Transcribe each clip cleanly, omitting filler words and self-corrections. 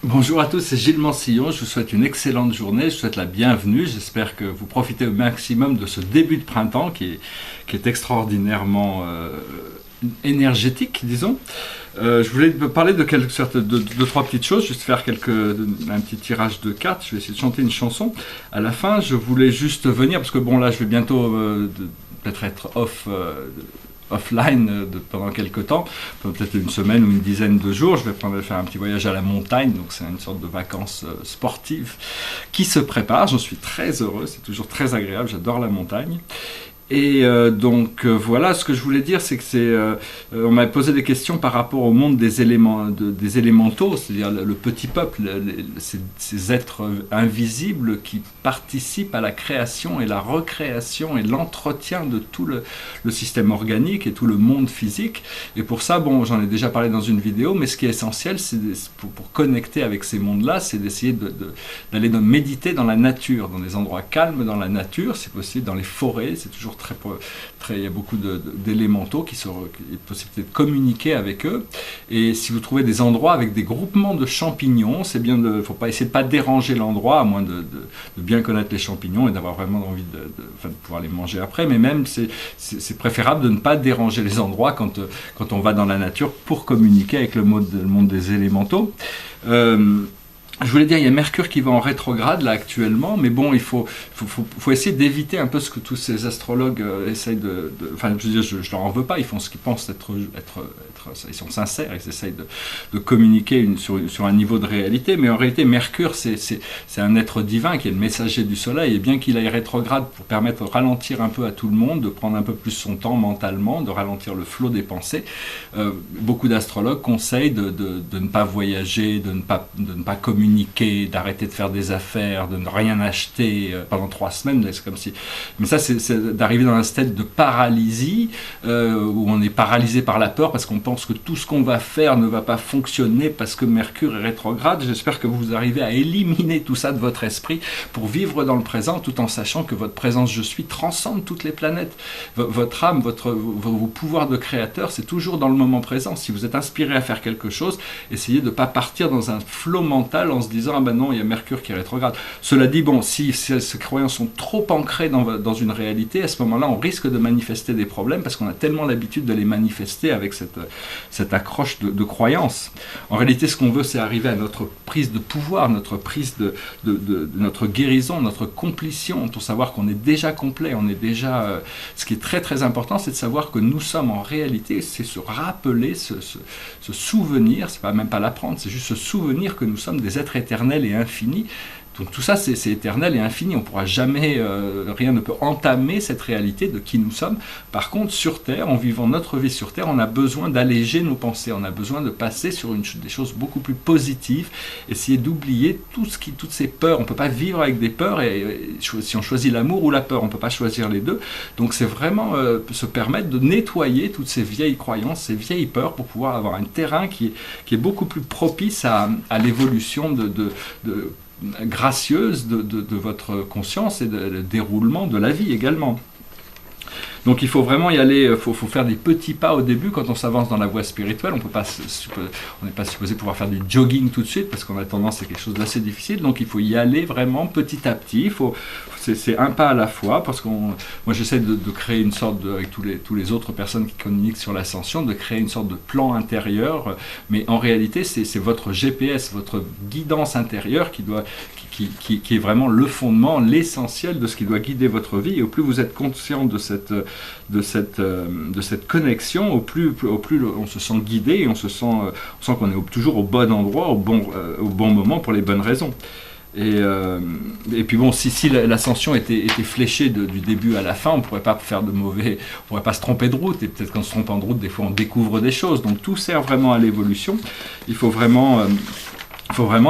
Bonjour à tous, c'est Gilles Mansillon, je vous souhaite une excellente journée, je vous souhaite la bienvenue, j'espère que vous profitez au maximum de ce début de printemps qui est extraordinairement énergétique, disons. Je voulais parler de quelques sortes de deux, trois petites choses, juste faire un petit tirage de cartes. Je vais essayer de chanter une chanson. À la fin, je voulais juste venir, parce que bon là, je vais bientôt peut-être être offline pendant quelques temps, peut-être une semaine ou une dizaine de jours. Je vais faire un petit voyage à la montagne, donc c'est une sorte de vacances sportives qui se préparent. J'en suis très heureux, c'est toujours très agréable, j'adore la montagne. Et voilà, ce que je voulais dire, c'est que on m'a posé des questions par rapport au monde des élémentaux, c'est-à-dire le petit peuple, ces êtres invisibles qui participent à la création et la recréation et l'entretien de tout le système organique et tout le monde physique. Et pour ça, bon, j'en ai déjà parlé dans une vidéo, mais ce qui est essentiel, c'est pour connecter avec ces mondes-là, c'est d'essayer d'aller méditer dans la nature, dans des endroits calmes dans la nature, si possible, dans les forêts. C'est toujours il y a beaucoup d'élémentaux il y a possibilité de communiquer avec eux. Et si vous trouvez des endroits avec des groupements de champignons, c'est bien de, faut pas essayer de pas déranger l'endroit, à moins de bien connaître les champignons et d'avoir vraiment envie de pouvoir les manger après. Mais même c'est préférable de ne pas déranger les endroits quand on va dans la nature pour communiquer avec le monde des élémentaux. Je voulais dire, il y a Mercure qui va en rétrograde là actuellement, mais bon, il faut essayer d'éviter un peu ce que tous ces astrologues essayent enfin, je veux dire, je leur en veux pas, ils font ce qu'ils pensent ils sont sincères, ils essayent de communiquer sur un niveau de réalité, mais en réalité, Mercure, c'est un être divin qui est le messager du Soleil, et bien qu'il aille rétrograde pour permettre de ralentir un peu à tout le monde, de prendre un peu plus son temps mentalement, de ralentir le flot des pensées, beaucoup d'astrologues conseillent de ne pas voyager, de ne pas communiquer, d'arrêter de faire des affaires, de ne rien acheter pendant 3 semaines, c'est comme si... Mais ça, c'est d'arriver dans un stade de paralysie, où on est paralysé par la peur, parce qu'on pense que tout ce qu'on va faire ne va pas fonctionner, parce que Mercure est rétrograde. J'espère que vous arrivez à éliminer tout ça de votre esprit, pour vivre dans le présent, tout en sachant que votre présence je suis transcende toutes les planètes. Votre âme, vos pouvoirs de créateur, c'est toujours dans le moment présent. Si vous êtes inspiré à faire quelque chose, essayez de ne pas partir dans un flot mental en se disant « Ah ben non, il y a Mercure qui est rétrograde ». Cela dit, bon, si ces croyances sont trop ancrées dans une réalité, à ce moment-là, on risque de manifester des problèmes parce qu'on a tellement l'habitude de les manifester avec cette accroche de croyances. En réalité, ce qu'on veut, c'est arriver à notre prise de pouvoir, notre prise de notre guérison, notre complétion, pour savoir qu'on est déjà complet, on est déjà... ce qui est très très important, c'est de savoir que nous sommes en réalité, c'est se rappeler, se souvenir, c'est même pas l'apprendre, c'est juste se souvenir que nous sommes des êtres éternels et infinis. Donc tout ça, c'est éternel et infini. On ne pourra jamais, rien ne peut entamer cette réalité de qui nous sommes. Par contre, sur Terre, en vivant notre vie sur Terre, on a besoin d'alléger nos pensées. On a besoin de passer sur des choses beaucoup plus positives. Essayer d'oublier toutes ces peurs. On ne peut pas vivre avec des peurs. Et si on choisit l'amour ou la peur, on ne peut pas choisir les deux. Donc c'est vraiment se permettre de nettoyer toutes ces vieilles croyances, ces vieilles peurs, pour pouvoir avoir un terrain qui est beaucoup plus propice à l'évolution gracieuse de votre conscience et le déroulement de la vie également. Donc il faut vraiment y aller, il faut faire des petits pas au début quand on s'avance dans la voie spirituelle. On n'est pas supposé pouvoir faire du jogging tout de suite parce qu'on a tendance à quelque chose d'assez difficile. Donc il faut y aller vraiment petit à petit. C'est un pas à la fois, parce que moi j'essaie de créer une sorte avec tous les autres personnes qui communiquent sur l'ascension, de créer une sorte de plan intérieur. Mais en réalité c'est votre GPS, votre guidance intérieure qui est vraiment le fondement, l'essentiel de ce qui doit guider votre vie. Et au plus vous êtes conscient de cette connexion, au plus on se sent guidé et on sent qu'on est toujours au bon endroit, au bon moment, pour les bonnes raisons. Et puis bon, si l'ascension était fléchée du début à la fin, on ne pourrait pas on pourrait pas se tromper de route, et peut-être qu'en se trompant de route, des fois on découvre des choses. Donc tout sert vraiment à l'évolution. Il faut vraiment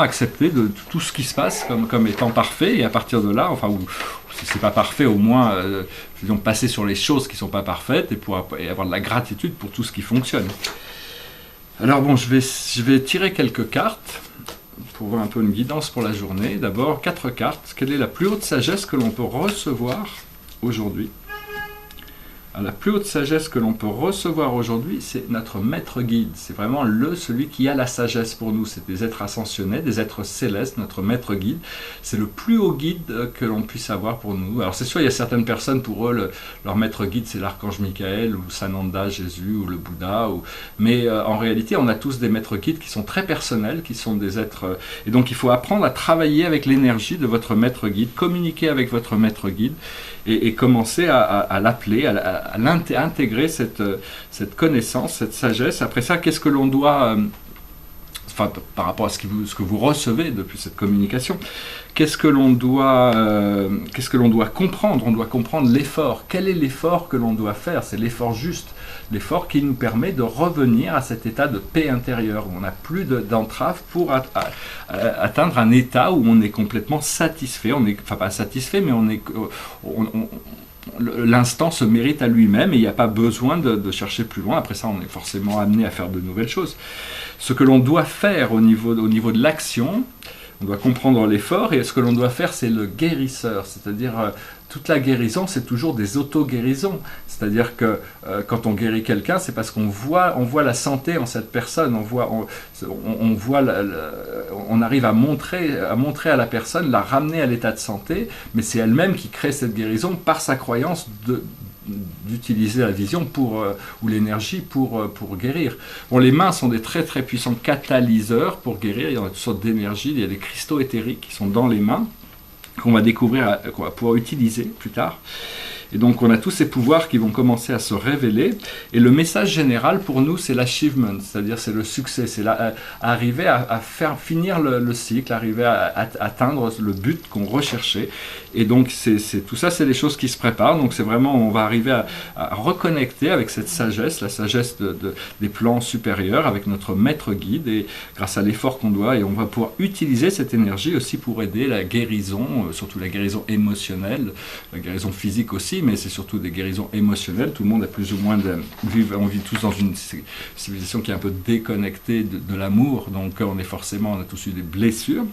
accepter de tout ce qui se passe comme étant parfait, et à partir de là, enfin, ou si c'est pas parfait, au moins passer sur les choses qui sont pas parfaites et avoir de la gratitude pour tout ce qui fonctionne. Alors bon, je vais tirer quelques cartes pour voir un peu une guidance pour la journée. D'abord, 4 cartes. Quelle est la plus haute sagesse que l'on peut recevoir aujourd'hui? Alors, la plus haute sagesse que l'on peut recevoir aujourd'hui, c'est notre maître guide. C'est vraiment celui qui a la sagesse pour nous. C'est des êtres ascensionnés, des êtres célestes, notre maître guide. C'est le plus haut guide que l'on puisse avoir pour nous. Alors c'est sûr, il y a certaines personnes, pour eux, leur maître guide, c'est l'archange Michael, ou Sananda, Jésus, ou le Bouddha. Mais en réalité, on a tous des maîtres guides qui sont très personnels, qui sont des êtres... Et donc il faut apprendre à travailler avec l'énergie de votre maître guide, communiquer avec votre maître guide, et commencer à l'appeler, à intégrer cette connaissance, cette sagesse. Après ça, qu'est-ce que l'on doit, par rapport à ce que vous recevez depuis cette communication, qu'est-ce que l'on doit comprendre? On doit comprendre l'effort. Quel est l'effort que l'on doit faire? C'est l'effort juste, l'effort qui nous permet de revenir à cet état de paix intérieure, où on n'a plus d'entrave pour atteindre un état où on est complètement satisfait. Enfin, pas satisfait, mais l'instant se mérite à lui-même et il n'y a pas besoin de chercher plus loin. Après ça, on est forcément amené à faire de nouvelles choses. Ce que l'on doit faire au niveau de l'action, on doit comprendre l'effort, et ce que l'on doit faire, c'est le guérisseur. C'est-à-dire, toute la guérison, c'est toujours des auto-guérisons. C'est-à-dire que quand on guérit quelqu'un, c'est parce qu'on voit la santé en cette personne. On arrive à montrer à la personne, la ramener à l'état de santé, mais c'est elle-même qui crée cette guérison par sa croyance d'utiliser la vision ou l'énergie pour guérir. Bon, les mains sont des très très puissants catalyseurs pour guérir. Il y a toutes sortes d'énergie, il y a des cristaux éthériques qui sont dans les mains, qu'on va découvrir, qu'on va pouvoir utiliser plus tard. Et donc on a tous ces pouvoirs qui vont commencer à se révéler, et le message général pour nous, c'est l'achievement, c'est-à-dire c'est le succès, c'est arriver à faire finir le cycle, arriver à atteindre le but qu'on recherchait. Et donc tout ça, c'est des choses qui se préparent. Donc c'est vraiment, on va arriver à reconnecter avec cette sagesse, la sagesse des plans supérieurs, avec notre maître guide, et grâce à l'effort qu'on doit, et on va pouvoir utiliser cette énergie aussi pour aider la guérison, surtout la guérison émotionnelle, la guérison physique aussi, mais c'est surtout des guérisons émotionnelles. Tout le monde a plus ou moins on vit tous dans une civilisation qui est un peu déconnectée de l'amour, donc on a tous eu des blessures.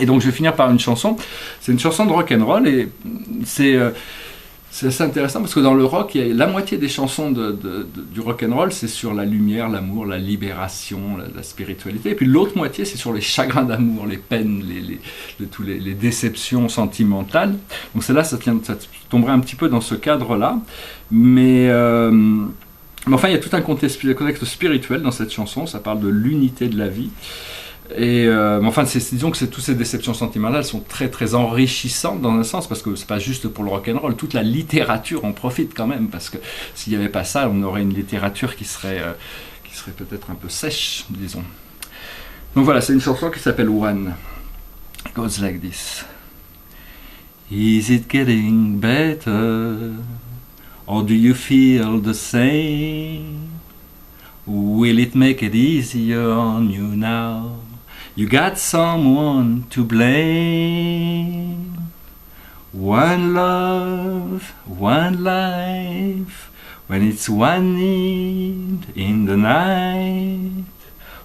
Et donc je vais finir par une chanson. C'est une chanson de rock'n'roll, et c'est assez intéressant parce que dans le rock, il y a la moitié des chansons du rock'n'roll, c'est sur la lumière, l'amour, la libération, la spiritualité. Et puis l'autre moitié, c'est sur les chagrins d'amour, les peines, toutes les déceptions sentimentales. Donc celle-là, ça tomberait un petit peu dans ce cadre-là. Mais enfin, il y a tout un contexte spirituel dans cette chanson. Ça parle de l'unité de la vie. Et enfin, disons que toutes ces déceptions sentimentales sont très très enrichissantes dans un sens, parce que c'est pas juste pour le rock'n'roll, toute la littérature en profite quand même, parce que s'il n'y avait pas ça, on aurait une littérature qui serait peut-être un peu sèche, disons. Donc voilà, c'est une chanson qui s'appelle One. It goes like this. Is it getting better? Or do you feel the same? Will it make it easier on you now? You got someone to blame. One love, one life. When it's one need in the night.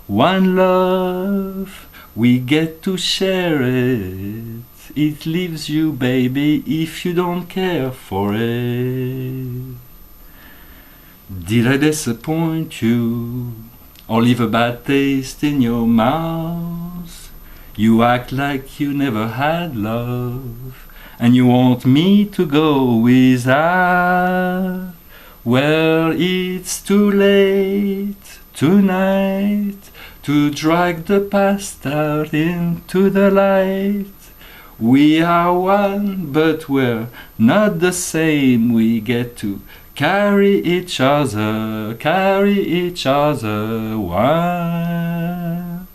One love, we get to share it. It leaves you, baby, if you don't care for it. Did I disappoint you, or leave a bad taste in your mouth? You act like you never had love, and you want me to go without. Well, it's too late tonight to drag the past out into the light. We are one, but we're not the same. We get to carry each other one.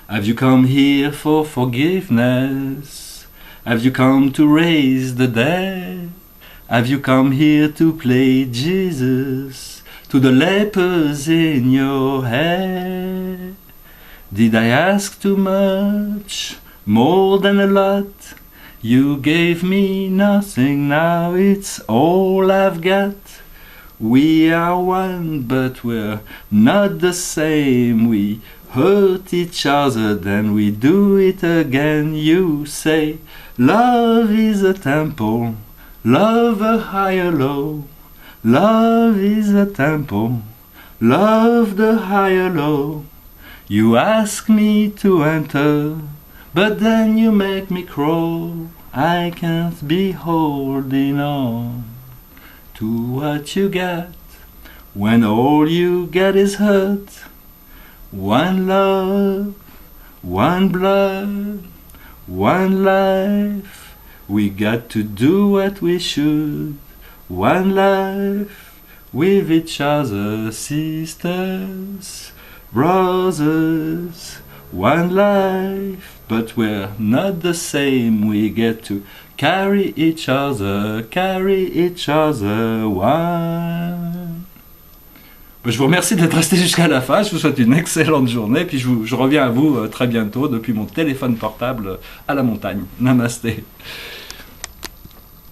Have you come here for forgiveness? Have you come to raise the dead? Have you come here to play Jesus to the lepers in your head? Did I ask too much? More than a lot? You gave me nothing, now it's all I've got. We are one, but we're not the same. We hurt each other, then we do it again. You say love is a temple, Love a higher low, love is a tempo, love the higher low. You ask me to enter, but then you make me crawl. I can't be holding on to what you get when all you get is hurt. One love, one blood, one life. We got to do what we should. One life with each other, sisters, brothers. One life, but we're not the same. We get to carry each other, one. Je vous remercie d'être resté jusqu'à la fin, je vous souhaite une excellente journée, puis je reviens à vous très bientôt depuis mon téléphone portable à la montagne. Namasté.